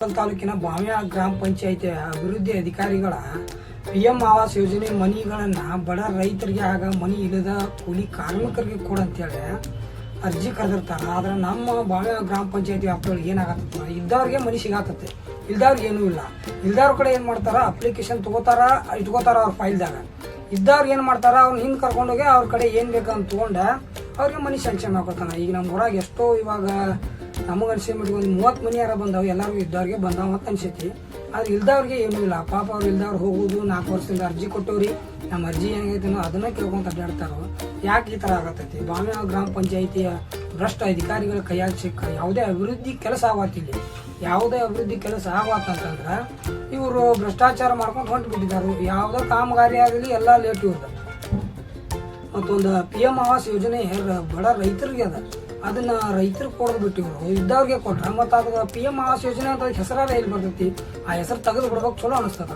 ತಾಲೂಕಿನ ಬಾವ್ಯ ಗ್ರಾಮ ಪಂಚಾಯತಿ ಅಭಿವೃದ್ಧಿ ಅಧಿಕಾರಿಗಳ PM ಆವಾಸ್ ಯೋಜನೆ ಮನಿಗಳನ್ನ ಬಡ ರೈತರಿಗೆ ಆಗ ಮನಿ ಇಲ್ಲದ ಕೂಲಿ ಕಾರ್ಮಿಕರಿಗೆ ಕೊಡಂತೇಳಿ ಅರ್ಜಿ ಕರೆದಿರ್ತಾರ. ಆದ್ರೆ ನಮ್ಮ ಬಾವ್ಯ ಗ್ರಾಮ ಪಂಚಾಯತಿ ವ್ಯಾಪ್ತಿಯೊಳಗೆ ಏನಾಗತ್ತ, ಇದ್ದವ್ರಿಗೆ ಮನಿ ಸಿಗಾತತ್ತೆ, ಇಲ್ದವ್ರಿಗೆ ಏನೂ ಇಲ್ಲ. ಇಲ್ದವ್ರ ಕಡೆ ಏನ್ ಮಾಡ್ತಾರ, ಅಪ್ಲಿಕೇಶನ್ ತಗೋತಾರ, ಇಟ್ಕೋತಾರ ಅವ್ರ ಫೈಲ್ದಾಗ. ಇದ್ದವ್ರಿಗೆ ಏನ್ ಮಾಡ್ತಾರ, ಅವ್ನ ಹಿಂದ್ ಕರ್ಕೊಂಡೋಗಿ ಅವ್ರ ಕಡೆ ಏನ್ ಬೇಕಂತ ತಗೊಂಡ ಅವ್ರಿಗೆ ಮನಿ ಸ್ಯಾಂಕ್ಷನ್ ಮಾಡ್ಕೊತಾನ. ಈಗ ನಮ್ಮ ಊರಾಗ ಎಷ್ಟೋ ಇವಾಗ ನಮಗೆ ಅನ್ಸಿಬಿಟ್ಟು ಒಂದು 30 ಮನಿ ಯಾರ ಬಂದಾವ, ಎಲ್ಲರಿಗೂ ಇದ್ದವ್ರಿಗೆ ಬಂದಾವ ಅಂತ ಅನ್ಸೈತಿ. ಆದ್ರೆ ಇಲ್ದವ್ರಿಗೆ ಏನೂ ಇಲ್ಲ. ಪಾಪ ಅವ್ರು ಇಲ್ದವ್ರು ಹೋಗುದು 4 ವರ್ಷದಿಂದ ಅರ್ಜಿ ಕೊಟ್ಟವ್ರಿ, ನಮ್ಮ ಅರ್ಜಿ ಏನಾಗೈತೆ ಅದನ್ನ ಕೇಳ್ಕೊಂತ ಅಡ್ಡಾಡ್ತಾರೋ. ಯಾಕೆ ಈ ಥರ ಆಗತ್ತೈತಿ? ಬಾವ್ಯ ಗ್ರಾಮ ಪಂಚಾಯಿತಿಯ ಭ್ರಷ್ಟ ಅಧಿಕಾರಿಗಳ ಕೈಯಾಗ ಸಿಕ್ಕ ಯಾವುದೇ ಅಭಿವೃದ್ಧಿ ಕೆಲಸ ಆಗತ್ತಿಲ್ಲ. ಯಾವುದೇ ಅಭಿವೃದ್ಧಿ ಕೆಲಸ ಆಗತ್ತಂತಂದ್ರೆ ಇವರು ಭ್ರಷ್ಟಾಚಾರ ಮಾಡ್ಕೊಂಡು ಹೊಂಟು ಬಿಟ್ಟಿದ್ದಾರೆ. ಯಾವುದೋ ಕಾಮಗಾರಿ ಆಗಲಿ ಎಲ್ಲ ಲೇಟ್ ಇವ್ರದ. ಮತ್ತೊಂದು PM ಆವಾಸ್ ಯೋಜನೆ ಬಡ ರೈತರಿಗೆ ಅದ, ಅದನ್ನ ರೈತರಿಗೆ ಕೊಡೋದು ಬಿಟ್ಟು ಇವರು ಇದ್ದವ್ರಿಗೆ ಕೊಟ್ರ. ಮತ್ತು ಅದು PM ಆವಾಸ್ ಯೋಜನೆ ಅಂತ ಹೆಸರಾದ ಎಲ್ಲಿ ಬರ್ತೈತಿ, ಆ ಹೆಸರು ತೆಗೆದು ಬಿಡ್ಬೇಕು, ಚಲೋ ಅನಿಸ್ತದ.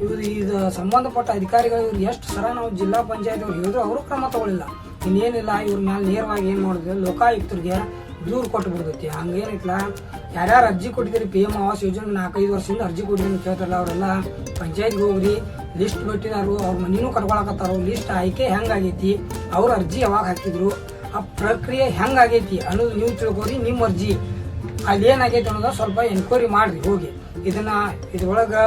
ಇವ್ರು ಇದು ಸಂಬಂಧಪಟ್ಟ ಅಧಿಕಾರಿಗಳು ಇವ್ರು ಎಷ್ಟು ಸರ ನಾವು ಜಿಲ್ಲಾ ಪಂಚಾಯತ್ ಅವ್ರು ಹೇಳಿದ್ರು ಅವರು ಕ್ರಮ ತಗೊಳ್ಳಿಲ್ಲ. ಇನ್ನೇನಿಲ್ಲ, ಇವ್ರ ಮೇಲೆ ನೇರವಾಗಿ ಏನು ಮಾಡಿದ್ರೆ ಲೋಕಾಯುಕ್ತರಿಗೆ ದೂರು ಕೊಟ್ಟು ಬಿಡ್ತೈತಿ. ಹಂಗೇನಿಲ್ಲ, ಯಾರ್ಯಾರು ಅರ್ಜಿ ಕೊಟ್ಟಿದ್ದೀರಿ PM ಆವಾಸ್ ಯೋಜನೆ 4-5 ವರ್ಷದಿಂದ ಅರ್ಜಿ ಕೊಟ್ಟಿದ್ದೀನಿ ಕೇಳ್ತಾರಲ್ಲ, ಅವರೆಲ್ಲ ಪಂಚಾಯತ್ಗೆ ಹೋಗ್ರಿ, ಲಿಸ್ಟ್ ಬಿಟ್ಟಿದಾರು, ಅವ್ರ ಮನಿನೂ ಕಟ್ಕೊಳಕತ್ತಾರು, ಲಿಸ್ಟ್ ಆಯ್ಕೆ ಹೆಂಗಾಗೈತಿ, ಅವ್ರ ಅರ್ಜಿ ಯಾವಾಗ ಹಾಕಿದ್ರು, ಆ ಪ್ರಕ್ರಿಯೆ ಹೆಂಗಾಗೈತಿ ಅನ್ನೋದು ನೀವು ತಿಳ್ಕೊರಿ. ನಿಮ್ಮ ಅರ್ಜಿ ಅಲ್ಲಿ ಏನಾಗೈತಿ ಅನ್ನೋದು ಸ್ವಲ್ಪ ಎನ್ಕ್ವೈರಿ ಮಾಡ್ರಿ ಹೋಗಿ. ಇದ್ರೊಳಗೆ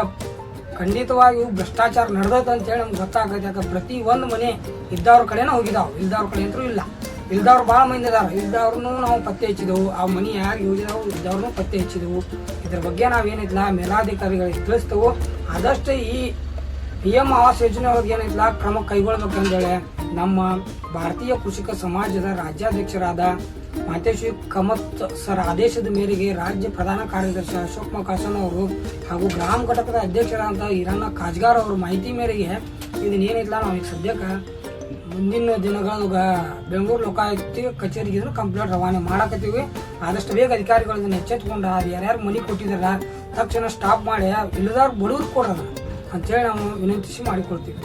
ಖಂಡಿತವಾಗಿ ಭ್ರಷ್ಟಾಚಾರ ನಡೆದದ ಅಂತೇಳಿ ನಮ್ಗೆ ಗೊತ್ತಾಗತ್ತೆ. ಯಾಕೆ ಪ್ರತಿ ಒಂದು ಮನೆ ಇದ್ದವ್ರ ಕಡೆನ ಹೋಗಿದಾವ್, ಇಲ್ದವ್ರ ಕಡೆ ಅಂತೂ ಇಲ್ಲ. ಇಲ್ದವ್ರು ಭಾಳ ಮಂದಿ ಇದಾರ, ಇಲ್ದವ್ರನ್ನೂ ನಾವು ಪತ್ತೆ ಹಚ್ಚಿದೆವು. ಆ ಮನೆ ಯಾರು ಹೋಗಿದಾವು ಇದ್ದವ್ರನ್ನೂ ಪತ್ತೆ ಹಚ್ಚಿದೆವು. ಇದ್ರ ಬಗ್ಗೆ ನಾವೇನಿಲ್ಲ ಮೇಲಾಧಿಕಾರಿಗಳಿಗೆ ತಿಳಿಸ್ತೇವೆ. ಆದಷ್ಟು ಈ PM ಆವಾಸ್ ಯೋಜನೆ ಒಳಗೆ ಏನೈತಿಲ್ಲ ಕ್ರಮ ಕೈಗೊಳ್ಬೇಕಂದೇಳಿ ನಮ್ಮ ಭಾರತೀಯ ಕೃಷಿಕ ಸಮಾಜದ ರಾಜ್ಯಾಧ್ಯಕ್ಷರಾದ ಮಾತೇಶ್ವರಿ ಕಮತ್ ಸರ್ ಆದೇಶದ ಮೇರೆಗೆ ರಾಜ್ಯ ಪ್ರಧಾನ ಕಾರ್ಯದರ್ಶಿ ಅಶೋಕ್ ಮಕಾಸನ್ ಅವರು ಹಾಗೂ ಗ್ರಾಮ ಘಟಕದ ಅಧ್ಯಕ್ಷರಾದ ಈರಣ್ಣ ಕಾಜ್ಗಾರ್ ಅವರ ಮಾಹಿತಿ ಮೇರೆಗೆ ಇದನ್ನೇನಿಲ್ಲ ನಾವು ಈಗ ಸದ್ಯಕ್ಕೆ ಮುಂದಿನ ದಿನಗಳ ಬೆಂಗಳೂರು ಲೋಕಾಯುಕ್ತ ಕಚೇರಿಗೆ ಇದನ್ನು ಕಂಪ್ಲೇಂಟ್ ರವಾನೆ ಮಾಡಕತ್ತೀವಿ. ಆದಷ್ಟು ಬೇಗ ಅಧಿಕಾರಿಗಳು ಇದನ್ನು ಎಚ್ಚೆತ್ಕೊಂಡು ಅದು ಯಾರ್ಯಾರು ಮನೆ ಕೊಟ್ಟಿದಾರ ತಕ್ಷಣ ಸ್ಟಾಪ್ ಮಾಡಿ ಇಲ್ಲದಾರು ಬಡವ್ರು ಕೊಡೋಣ ಅಂತೇಳಿ ನಾವು ವಿನಂತಿಸಿ ಮಾಡಿಕೊಳ್ತೀವಿ.